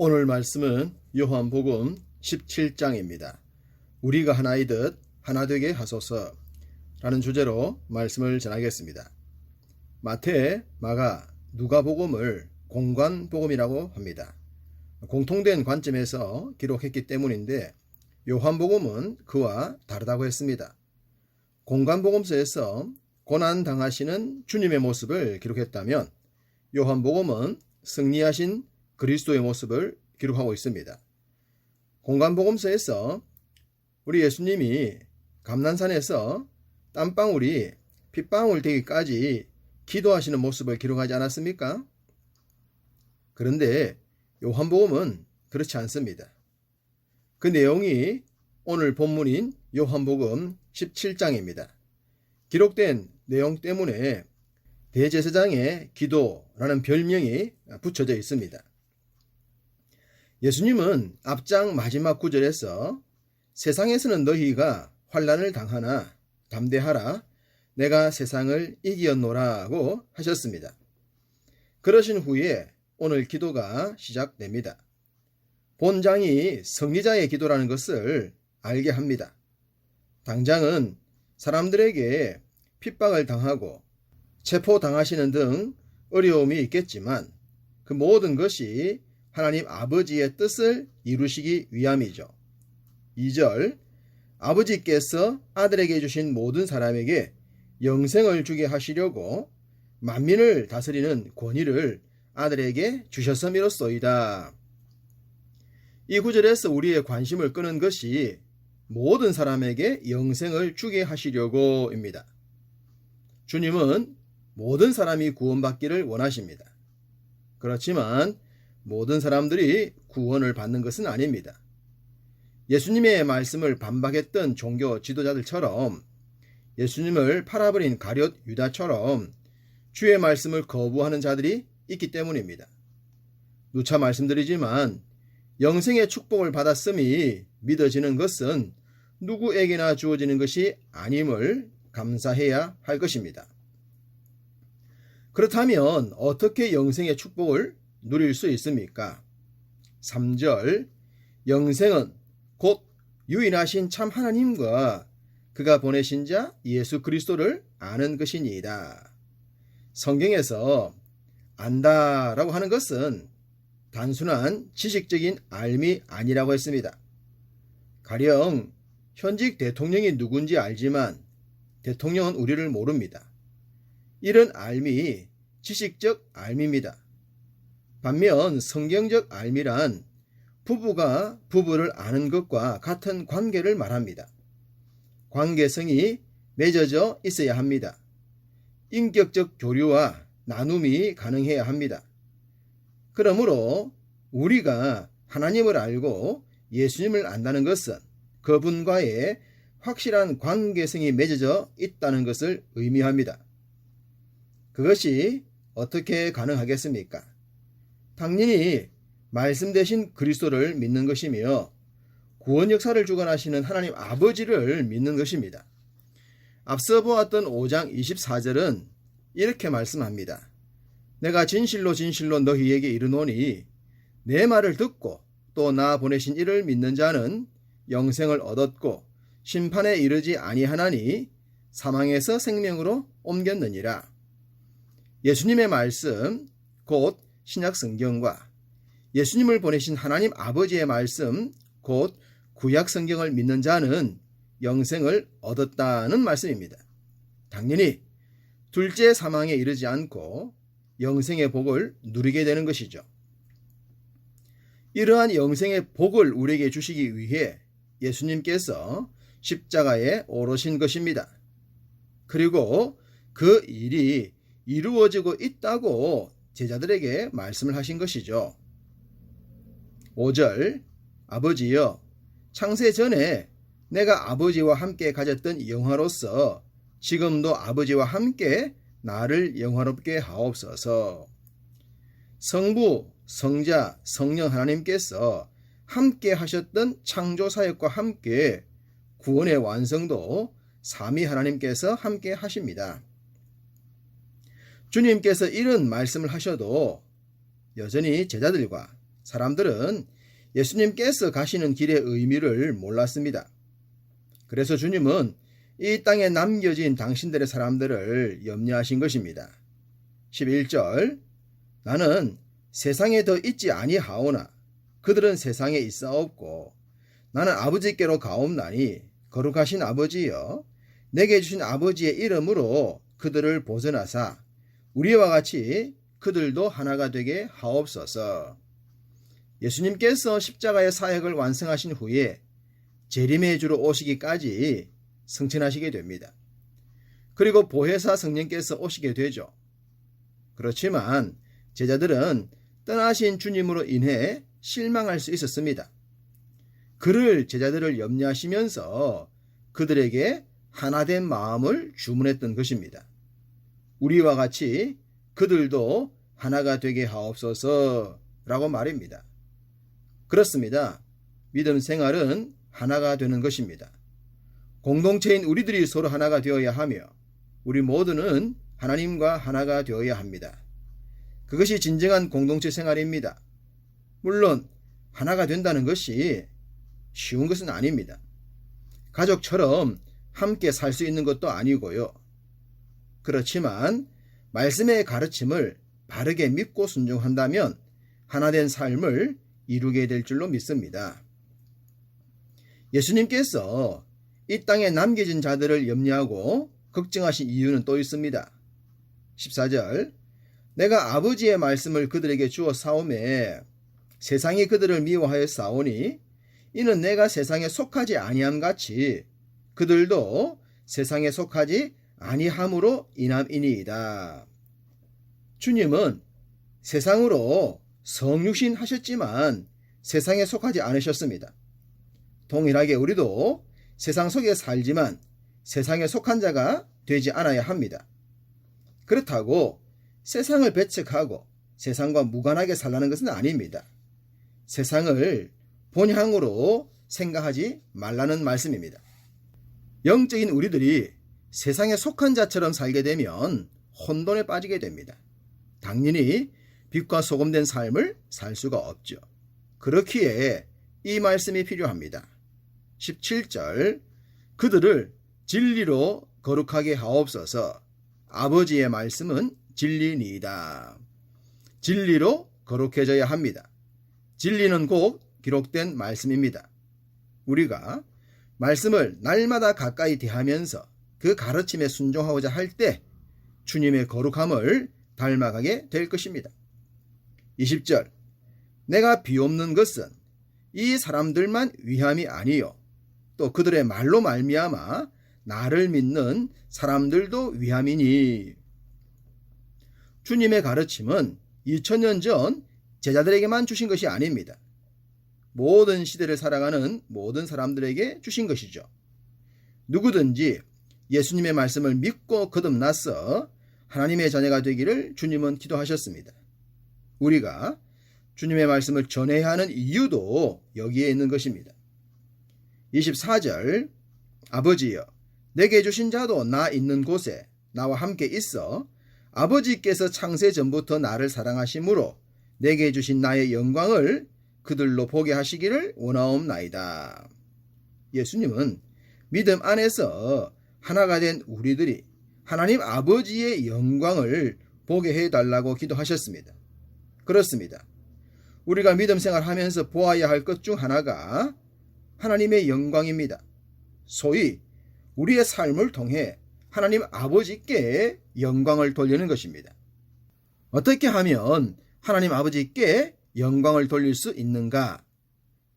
오늘 말씀은 요한복음 17장입니다. 우리가 하나이듯 하나 되게 하소서 라는 주제로 말씀을 전하겠습니다. 마태, 마가, 누가복음을 공관복음이라고 합니다. 공통된 관점에서 기록했기 때문인데 요한복음은 그와 다르다고 했습니다. 공관복음서에서 고난당하시는 주님의 모습을 기록했다면 요한복음은 승리하신 그리스도의 모습을 기록하고 있습니다. 공관복음서에서 우리 예수님이 감난산에서 땀방울이 핏방울 되기까지 기도하시는 모습을 기록하지 않았습니까? 그런데 요한복음은 그렇지 않습니다. 그 내용이 오늘 본문인 요한복음 17장입니다. 기록된 내용 때문에 대제사장의 기도라는 별명이 붙여져 있습니다. 예수님은 앞장 마지막 구절에서 세상에서는 너희가 환난을 당하나 담대하라 내가 세상을 이기었노라고 하셨습니다. 그러신 후에 오늘 기도가 시작됩니다. 본장이 승리자의 기도라는 것을 알게 합니다. 당장은 사람들에게 핍박을 당하고 체포당하시는 등 어려움이 있겠지만 그 모든 것이 하나님 아버지의 뜻을 이루시기 위함이죠. 2절 아버지께서 아들에게 주신 모든 사람에게 영생을 주게 하시려고 만민을 다스리는 권위를 아들에게 주셨음이로소이다. 이 구절에서 우리의 관심을 끄는 것이 모든 사람에게 영생을 주게 하시려고입니다. 주님은 모든 사람이 구원받기를 원하십니다. 그렇지만 모든 사람들이 구원을 받는 것은 아닙니다. 예수님의 말씀을 반박했던 종교 지도자들처럼 예수님을 팔아버린 가룟 유다처럼 주의 말씀을 거부하는 자들이 있기 때문입니다. 누차 말씀드리지만 영생의 축복을 받았음이 믿어지는 것은 누구에게나 주어지는 것이 아님을 감사해야 할 것입니다. 그렇다면 어떻게 영생의 축복을 누릴 수 있습니까? 3절 영생은 곧 유일하신 참 하나님과 그가 보내신 자 예수 그리스도를 아는 것이니이다. 성경에서 안다라고 하는 것은 단순한 지식적인 알미 아니라고 했습니다. 가령 현직 대통령이 누군지 알지만 대통령은 우리를 모릅니다. 이런 알미 지식적 알미입니다. 반면 성경적 알미란 부부가 부부를 아는 것과 같은 관계를 말합니다. 관계성이 맺어져 있어야 합니다. 인격적 교류와 나눔이 가능해야 합니다. 그러므로 우리가 하나님을 알고 예수님을 안다는 것은 그분과의 확실한 관계성이 맺어져 있다는 것을 의미합니다. 그것이 어떻게 가능하겠습니까? 당연히 말씀 대신 그리스도를 믿는 것이며 구원 역사를 주관하시는 하나님 아버지를 믿는 것입니다. 앞서 보았던 5장 24절은 이렇게 말씀합니다. 내가 진실로 진실로 너희에게 이르노니 내 말을 듣고 또 나 보내신 이를 믿는 자는 영생을 얻었고 심판에 이르지 아니하나니 사망에서 생명으로 옮겼느니라. 예수님의 말씀 곧 신약 성경과 예수님을 보내신 하나님 아버지의 말씀 곧 구약 성경을 믿는 자는 영생을 얻었다는 말씀입니다. 당연히 둘째 사망에 이르지 않고 영생의 복을 누리게 되는 것이죠. 이러한 영생의 복을 우리에게 주시기 위해 예수님께서 십자가에 오르신 것입니다. 그리고 그 일이 이루어지고 있다고 제자들에게 말씀을 하신 것이죠. 5절 아버지여 창세 전에 내가 아버지와 함께 가졌던 영화로서 지금도 아버지와 함께 나를 영화롭게 하옵소서. 성부, 성자, 성령 하나님께서 함께 하셨던 창조 사역과 함께 구원의 완성도 삼위 하나님께서 함께 하십니다. 주님께서 이런 말씀을 하셔도 여전히 제자들과 사람들은 예수님께서 가시는 길의 의미를 몰랐습니다. 그래서 주님은 이 땅에 남겨진 당신들의 사람들을 염려하신 것입니다. 11절 나는 세상에 더 있지 아니하오나 그들은 세상에 있사옵고 나는 아버지께로 가옵나니 거룩하신 아버지여 내게 주신 아버지의 이름으로 그들을 보존하사 우리와 같이 그들도 하나가 되게 하옵소서. 예수님께서 십자가의 사역을 완성하신 후에 재림의 주로 오시기까지 승천하시게 됩니다. 그리고 보혜사 성령께서 오시게 되죠. 그렇지만 제자들은 떠나신 주님으로 인해 실망할 수 있었습니다. 그를 제자들을 염려하시면서 그들에게 하나된 마음을 주문했던 것입니다. 우리와 같이 그들도 하나가 되게 하옵소서 라고 말입니다. 그렇습니다. 믿음 생활은 하나가 되는 것입니다. 공동체인 우리들이 서로 하나가 되어야 하며 우리 모두는 하나님과 하나가 되어야 합니다. 그것이 진정한 공동체 생활입니다. 물론 하나가 된다는 것이 쉬운 것은 아닙니다. 가족처럼 함께 살 수 있는 것도 아니고요. 그렇지만 말씀의 가르침을 바르게 믿고 순종한다면 하나된 삶을 이루게 될 줄로 믿습니다. 예수님께서 이 땅에 남겨진 자들을 염려하고 걱정하신 이유는 또 있습니다. 14절 내가 아버지의 말씀을 그들에게 주어 사오매 세상이 그들을 미워하여 싸우니 이는 내가 세상에 속하지 아니함 같이 그들도 세상에 속하지 아니함으로 인함이니이다. 주님은 세상으로 성육신 하셨지만 세상에 속하지 않으셨습니다. 동일하게 우리도 세상 속에 살지만 세상에 속한 자가 되지 않아야 합니다. 그렇다고 세상을 배척하고 세상과 무관하게 살라는 것은 아닙니다. 세상을 본향으로 생각하지 말라는 말씀입니다. 영적인 우리들이 세상에 속한 자처럼 살게 되면 혼돈에 빠지게 됩니다. 당연히 빛과 소금된 삶을 살 수가 없죠. 그렇기에 이 말씀이 필요합니다. 17절 그들을 진리로 거룩하게 하옵소서. 아버지의 말씀은 진리니이다. 진리로 거룩해져야 합니다. 진리는 곧 기록된 말씀입니다. 우리가 말씀을 날마다 가까이 대하면서 그 가르침에 순종하고자 할 때 주님의 거룩함을 닮아가게 될 것입니다. 20절 내가 비옵는 것은 이 사람들만 위함이 아니요 또 그들의 말로 말미암아 나를 믿는 사람들도 위함이니. 주님의 가르침은 2000년 전 제자들에게만 주신 것이 아닙니다. 모든 시대를 살아가는 모든 사람들에게 주신 것이죠. 누구든지 예수님의 말씀을 믿고 거듭나서 하나님의 자녀가 되기를 주님은 기도하셨습니다. 우리가 주님의 말씀을 전해야 하는 이유도 여기에 있는 것입니다. 24절 아버지여 내게 주신 자도 나 있는 곳에 나와 함께 있어 아버지께서 창세 전부터 나를 사랑하심으로 내게 주신 나의 영광을 그들로 보게 하시기를 원하옵나이다. 예수님은 믿음 안에서 하나가 된 우리들이 하나님 아버지의 영광을 보게 해달라고 기도하셨습니다. 그렇습니다. 우리가 믿음 생활하면서 보아야 할 것 중 하나가 하나님의 영광입니다. 소위 우리의 삶을 통해 하나님 아버지께 영광을 돌리는 것입니다. 어떻게 하면 하나님 아버지께 영광을 돌릴 수 있는가?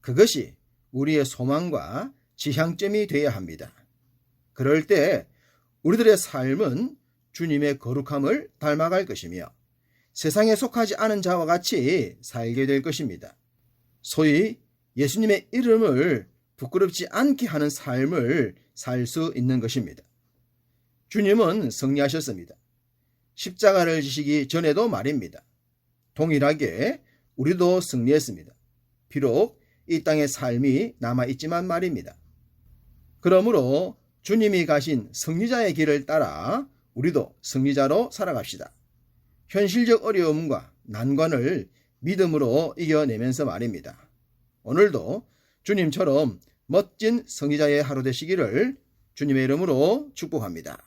그것이 우리의 소망과 지향점이 되어야 합니다. 그럴 때 우리들의 삶은 주님의 거룩함을 닮아갈 것이며 세상에 속하지 않은 자와 같이 살게 될 것입니다. 소위 예수님의 이름을 부끄럽지 않게 하는 삶을 살 수 있는 것입니다. 주님은 승리하셨습니다. 십자가를 지시기 전에도 말입니다. 동일하게 우리도 승리했습니다. 비록 이 땅의 삶이 남아있지만 말입니다. 그러므로 주님이 가신 승리자의 길을 따라 우리도 승리자로 살아갑시다. 현실적 어려움과 난관을 믿음으로 이겨내면서 말입니다. 오늘도 주님처럼 멋진 성리자의 하루 되시기를 주님의 이름으로 축복합니다.